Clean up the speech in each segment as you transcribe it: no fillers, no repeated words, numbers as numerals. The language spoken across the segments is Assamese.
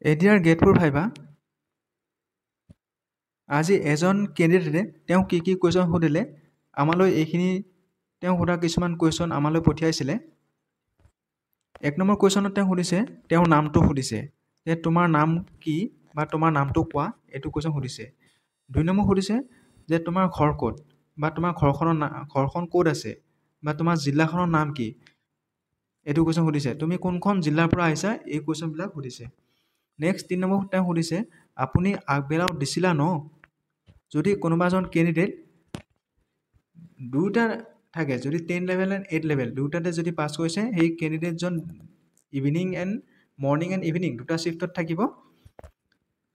এডিআৰ গ্ৰেড 4 ভাইবা আজি এজন কেণ্ডিডেটে তেওঁ কি কি কুৱেশ্যন সুধিলে আমালৈ এইখিনি তেওঁ সোধা কিছুমান কুৱেশ্যন আমালৈ পঠিয়াইছিলে। 1 নম্বৰ কুৱেশ্যনত তেওঁ সুধিছে তেওঁৰ নামটো সুধিছে যে তোমাৰ নাম কি বা তোমাৰ নামটো কোৱা, এইটো কুৱেশ্যন সুধিছে। 2 নম্বৰ সুধিছে যে তোমাৰ ঘৰ ক'ত বা তোমাৰ ঘৰখন ক'ত আছে বা তোমাৰ জিলাখনৰ নাম কি, এইটো কুৱেশ্যন সুধিছে। তুমি কোনখন জিলাৰ পৰা আহিছা, এই কুৱেশ্যনবিলাক সুধিছে। নেক্সট 3 নম্বৰ তেওঁ সুধিছে আপুনি আগবেলাও দিছিলা ন। যদি কোনোবা এজন কেণ্ডিডেট দুটা থাকে, যদি 10 লেভেল এণ্ড 8 লেভেল দুটাতে যদি পাছ কৰিছে, সেই কেণ্ডিডেটজন মৰ্ণিং এণ্ড ইভিনিং দুটা শ্বিফ্টত থাকিব।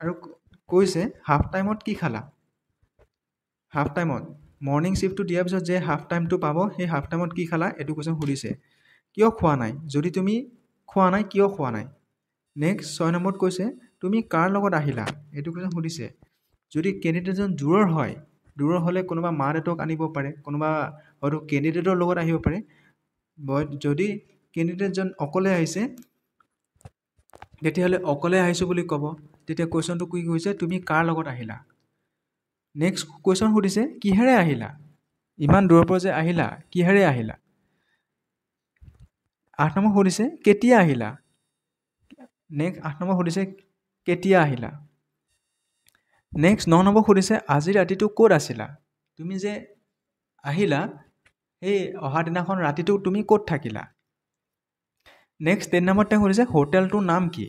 আৰু কৈছে হাফ টাইমত কি খালা, হাফ টাইমত মৰ্ণিং শ্বিফ্টটো দিয়াৰ পিছত যে হাফ টাইমটো পাব, সেই হাফ টাইমত কি খালা এইটো কুৱেশ্যন সুধিছে। কিয় খোৱা নাই, যদি তুমি খোৱা নাই কিয় খোৱা নাই। নেক্সট 6 নম্বৰত কৈছে তুমি কাৰ লগত আহিলা, এইটো কুৱেশ্যন সুধিছে। যদি কেণ্ডিডেটজন দূৰৰ হ'লে কোনোবা মা দেউতাক আনিব পাৰে, কোনোবা হয়তো কেণ্ডিডেটৰ লগত আহিব পাৰে। যদি কেণ্ডিডেটজন অকলে আহিছে তেতিয়াহ'লে অকলে আহিছোঁ বুলি ক'ব। তেতিয়া কুৱেশ্যনটো কি কৈছে তুমি কাৰ লগত আহিলা। নেক্সট কুৱেশ্যন সুধিছে কিহেৰে আহিলা, ইমান দূৰৰ পৰা যে আহিলা কিহেৰে আহিলা। 8 নম্বৰ সুধিছে কেতিয়া আহিলা। নেক্সট 8 নম্বৰ সুধিছে কেতিয়া আহিলা। নেক্সট 9 নম্বৰ সুধিছে আজি ৰাতিটো ক'ত আছিলা, তুমি যে আহিলা সেই অহা দিনাখন ৰাতিটো তুমি ক'ত থাকিলা। নেক্সট 10 নম্বৰত তেওঁ সুধিছে হোটেলটোৰ নাম কি,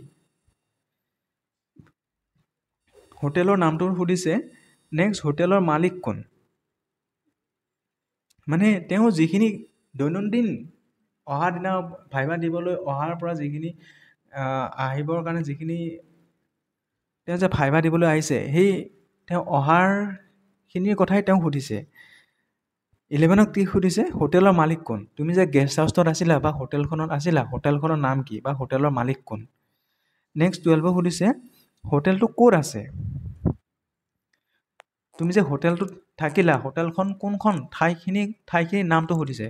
হোটেলৰ নামটো সুধিছে। নেক্সট হোটেলৰ মালিক কোন, মানে তেওঁ যিখিনি দৈনন্দিন অহা দিনা ভাইবা দিবলৈ অহাৰ পৰা যিখিনি আহিবৰ কাৰণে যিখিনি তেওঁ যে ভাইবা দিবলৈ আহিছে, সেই তেওঁ অহাৰখিনিৰ কথাই তেওঁ সুধিছে। 11ক কি সুধিছে হোটেলৰ মালিক কোন, তুমি যে গেষ্ট হাউচত আছিলা বা হোটেলখনত আছিলা, হোটেলখনৰ নাম কি বা হোটেলৰ মালিক কোন। নেক্সট 12ক সুধিছে হোটেলটো ক'ত আছে, তুমি যে হোটেলটোত থাকিলা হোটেলখন কোনখন ঠাইখিনিৰ নামটো সুধিছে।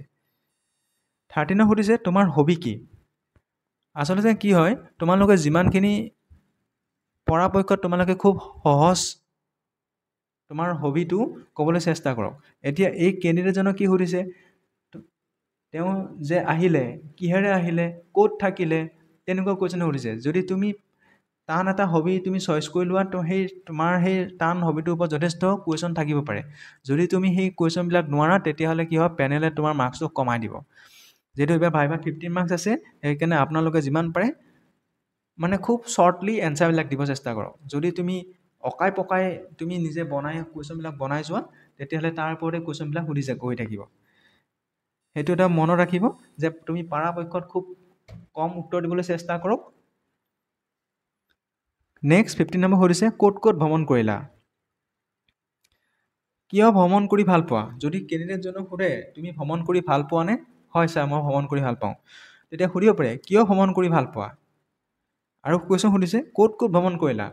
13ক সুধিছে তোমাৰ হবি কি। আচলতে কি হয়, তোমালোকে যিমানখিনি পৰাপক্ষত তোমালোকে খুব সহজ তোমাৰ হবিটো ক'বলৈ চেষ্টা কৰক। এতিয়া এই কেণ্ডিডেটজনক কি সুধিছে, তেওঁ যে আহিলে কিহেৰে আহিলে, ক'ত থাকিলে, তেনেকুৱা কুৱেশ্যন সুধিছে। যদি তুমি টান এটা হবি তুমি চইচ কৰি লোৱা, তো তোমাৰ সেই টান হবিটোৰ ওপৰত যথেষ্ট কুৱেশ্যন থাকিব পাৰে। যদি তুমি সেই কুৱেশ্যনবিলাক নোৱাৰা তেতিয়াহ'লে কি হয়, পেনেলে তোমাৰ মাৰ্কছটো কমাই দিব। যিহেতু এইবাৰ ভাইভাত 15 মাৰ্কছ আছে, সেইকাৰণে আপোনালোকে যিমান পাৰে মানে খুব শ্বৰ্টলি এনচাৰবিলাক দিব চেষ্টা কৰক। যদি তুমি অকাই পকাই তুমি নিজে কুৱেশ্যনবিলাক বনাই যোৱা, তেতিয়াহ'লে তাৰ ওপৰতে কুৱেশ্যনবিলাক সুধিছে গৈ থাকিব। সেইটো এটা মনত ৰাখিব যে তুমি পৰাপক্ষত খুব কম উত্তৰ দিবলৈ চেষ্টা কৰক। নেক্সট 15 নম্বৰ সুধিছে ক'ত ক'ত ভ্ৰমণ কৰিলা, কিয় ভ্ৰমণ কৰি ভাল পোৱা। যদি কেণ্ডিডেটজনক সোধে তুমি ভ্ৰমণ কৰি ভাল পোৱা নে, হয় ছাৰ মই ভ্ৰমণ কৰি ভাল পাওঁ, তেতিয়া সুধিব পাৰে কিয় ভ্ৰমণ কৰি ভাল পোৱা। আৰু কুৱেশ্যন সুধিছে ক'ত ক'ত ভ্ৰমণ কৰিলা,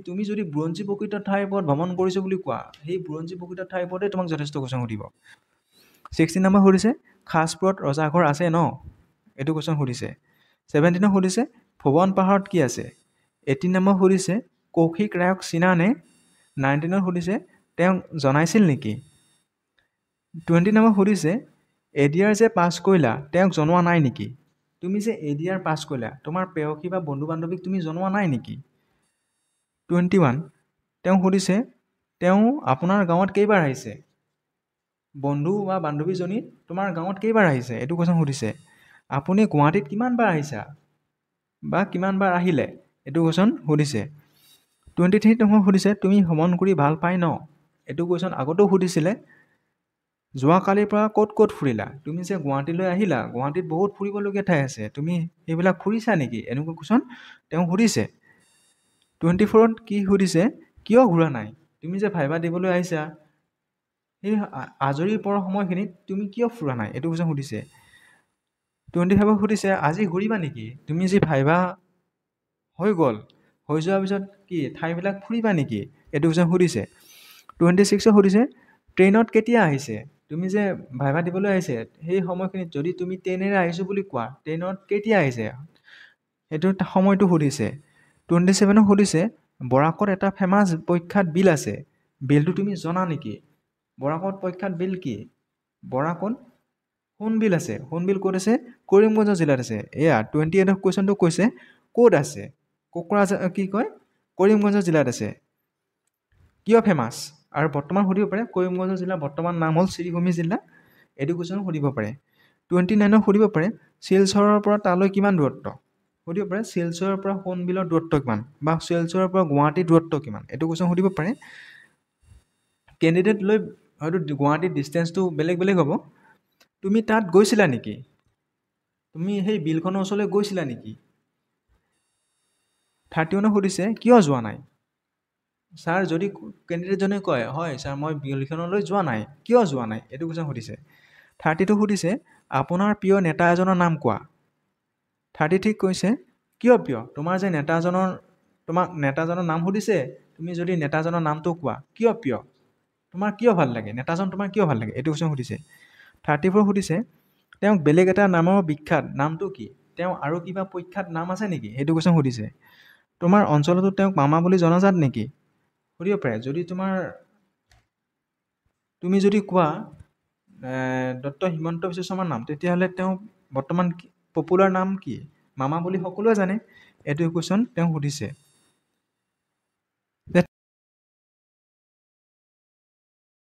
তুমি যদি বুৰঞ্জী প্ৰকৃত ঠাইৰ ওপৰত ভ্ৰমণ কৰিছোঁ বুলি কোৱা, সেই বুৰঞ্জী প্ৰকৃত ঠাইৰ ওপৰতে তোমাক যথেষ্ট কুৱেশ্যন সুধিব। 16 নম্বৰ সুধিছে খাছপুৰত ৰজাঘৰ আছে ন, এইটো কুৱেশ্যন সুধিছে। 17ক সুধিছে ভুৱন পাহাৰত কি আছে। 18 নম্বৰ সুধিছে কৌশিক ৰায়ক চিনা নে। 19ক সুধিছে তেওঁক জনাইছিল নেকি। 20 নম্বৰ সুধিছে এডিআৰ যে পাছ কৰিলা তেওঁক জনোৱা নাই নেকি, তুমি যে এডিআৰ পাছ কৰিলা তোমাৰ প্ৰেয়সী বা বন্ধু বান্ধৱীক তুমি জনোৱা নাই নেকি। 21 তেওঁ সুধিছে তেওঁ আপোনাৰ গাঁৱত কেইবাৰ আহিছে, বন্ধু বা বান্ধৱীজনী তোমাৰ গাঁৱত কেইবাৰ আহিছে, এইটো কুৱেশ্যন সুধিছে। আপুনি গুৱাহাটীত কিমানবাৰ আহিছা বা কিমানবাৰ আহিলে, এইটো কুৱেশ্যন সুধিছে। 23 নম্বৰ সুধিছে তুমি ভ্ৰমণ কৰি ভাল পাই ন, এইটো কুৱেশ্যন আগতেও সুধিছিলে। যোৱাকালিৰ পৰা ক'ত ক'ত ফুৰিলা, তুমি যে গুৱাহাটীলৈ আহিলা, গুৱাহাটীত বহুত ফুৰিবলগীয়া ঠাই আছে, তুমি সেইবিলাক ফুৰিছা নেকি, এনেকুৱা কুৱেশ্যন তেওঁ সুধিছে। 24ত কি সুধিছে কিয় ঘূৰা নাই, তুমি যে ভাইবা দিবলৈ আহিছা সেই আজৰি পৰা সময়খিনিত তুমি কিয় ফুৰা নাই, এইটো কুৱেশ্যন সুধিছে। 25ক সুধিছে আজি ঘূৰিবা নেকি, তুমি যি ভাইবা হৈ যোৱাৰ পিছত কি ঠাইবিলাক ফুৰিবা নেকি, এইটো কুৱেশ্যন সুধিছে। 26ক সুধিছে ট্ৰেইনত কেতিয়া আহিছে, তুমি যে ভাইবা দিবলৈ আহিছে সেই সময়খিনিত যদি তুমি ট্ৰেইনেৰে আহিছোঁ বুলি কোৱা ট্ৰেইনত কেতিয়া আহিছে, সেইটো সময়টো সুধিছে। 27 সুধিছে বৰাকত এটা ফেমাছ প্ৰখ্যাত বিল আছে, বিলটো তুমি জনা নেকি? বৰাকত প্ৰখ্যাত বিল কি? বৰাকত সোণবিল আছে। সোণবিল ক'ত আছে? কৰিমগঞ্জ জিলাত আছে। এয়া 28 কুৱেশ্যনটো কৈছে ক'ত আছে? কি কয়? কৰিমগঞ্জ জিলাত আছে। কিয় ফেমাছ? আৰু বৰ্তমান সুধিব পাৰে কৰিমগঞ্জ জিলাৰ বৰ্তমান নাম হ'ল শ্ৰীভূমি জিলা। এইটো কুৱেশ্যন সুধিব পাৰে। 29 সুধিব পাৰে শিলচৰৰ পৰা তালৈ কিমান দূৰত্ব? সুধিব পাৰে শিলচৰৰ পৰা সোণবিলৰ দূৰত্ব কিমান, বা শিলচৰৰ পৰা গুৱাহাটীৰ দূৰত্ব কিমান? এইটো কুৱেশ্যন সুধিব পাৰে। কেণ্ডিডেট লৈ হয়তো গুৱাহাটীৰ ডিষ্টেঞ্চটো বেলেগ বেলেগ হ'ব। তুমি তাত গৈছিলা নেকি? তুমি সেই বিলখনৰ ওচৰলৈ গৈছিলা নেকি? 31 সুধিছে কিয় যোৱা নাই? ছাৰ যদি কেণ্ডিডেটজনে কয় হয় ছাৰ মই বিলখনলৈ যোৱা নাই, কিয় যোৱা নাই? এইটো কুৱেশ্যন সুধিছে। 32 সুধিছে আপোনাৰ প্ৰিয় নেতা এজনৰ নাম কোৱা। 33 কৈছে কিয় প্ৰিয়? তোমাক নেতাজনৰ নাম সুধিছে, তুমি যদি নেতাজনৰ নামটো কোৱা, কিয় প্ৰিয়? তোমাৰ কিয় ভাল লাগে? নেতাজন তোমাৰ কিয় ভাল লাগে? এইটো কুৱেশ্যন সুধিছে। 34 সুধিছে তেওঁক বেলেগ এটা নামৰ বিখ্যাত, নামটো কি? তেওঁ আৰু কিবা প্ৰখ্যাত নাম আছে নেকি? সেইটো কুৱেশ্যন সুধিছে। তোমাৰ অঞ্চলতো তেওঁক মামা বুলি জনাজাত নেকি? সুধিব পাৰে। যদি তুমি যদি কোৱা ডক্টৰ হিমন্ত বিশ্ব শৰ্মাৰ নাম, তেতিয়াহ'লে তেওঁ বৰ্তমান পপুলাৰ নাম কি? মামা বুলি সকলোৱে জানে। এইটো কুৱেশ্যন তেওঁ সুধিছে।